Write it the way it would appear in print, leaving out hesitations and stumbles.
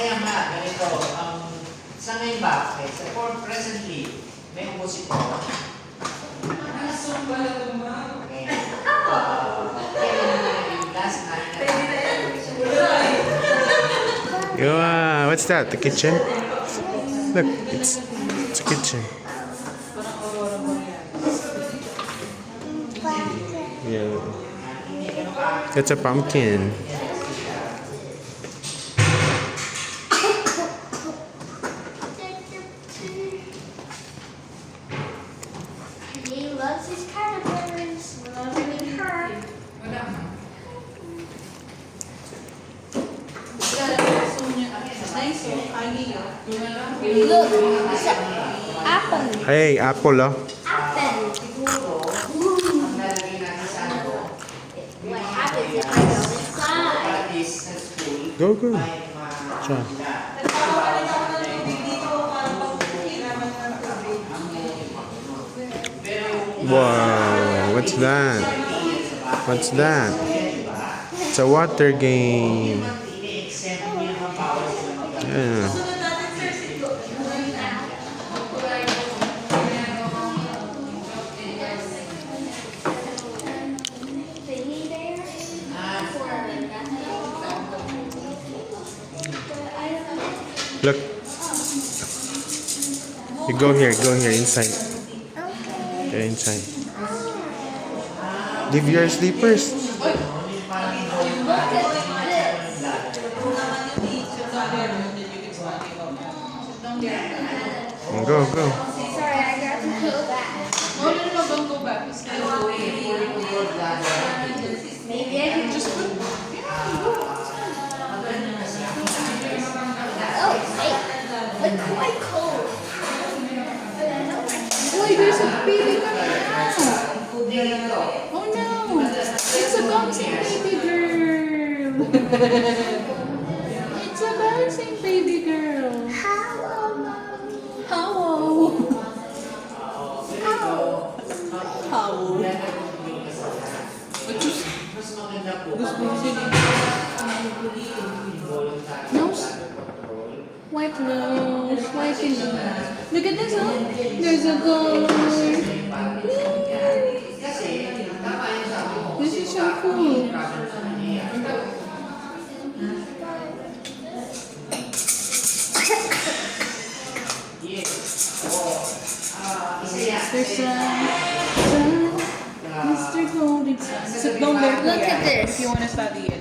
kaya nga, ganito, sa ngayon ba, okay, so for presently, may umusip ko. Nasong pala ito, ma'am. Okay. Last night, What's that? The kitchen? Look, it's a kitchen. Parang Aurora Borealis. Yeah. It's a pumpkin. He loves his caterpillars. Loving her. Wala, ma'am. Gusto niya, nice, oh. Ani, oh. Look, it's an apple. Hey, apple, oh. Apple. ang nalagay natin sa ano, What happens if I go inside? practice sa school, Go, go. ay Sure. Nagpapalit ako ng tubig dito para pagkakiraman ng tubig. Wow, what's that? What's that? It's a water game. ini-exempt minimum powers na mag- Yeah. Sunod natin, sir, si Thingy bear? For nothing. But I don't know. Look. You go here, inside. Okay. Go inside. Leave your slippers. Look at this. Go, go. Sorry, I got to go back. Don't go back. It's kind of Maybe I can just put. Oh, hey. Look quite cold. Boy, there's a baby coming out. Oh no! It's a bouncing baby girl. It's a bouncing baby girl. Hello, Mommy. How? How? Mas maganda po. Gusto mo siya Nose? Wipe nose. Wipe your nose. Look at this, oh. There's a girl. Kasi, tama yung sabi mo. This is so cool. Yes. Oo. Isa yan. Mr. Sun. Mr. Golden Sun. So don't let Look at this. if you want to study it.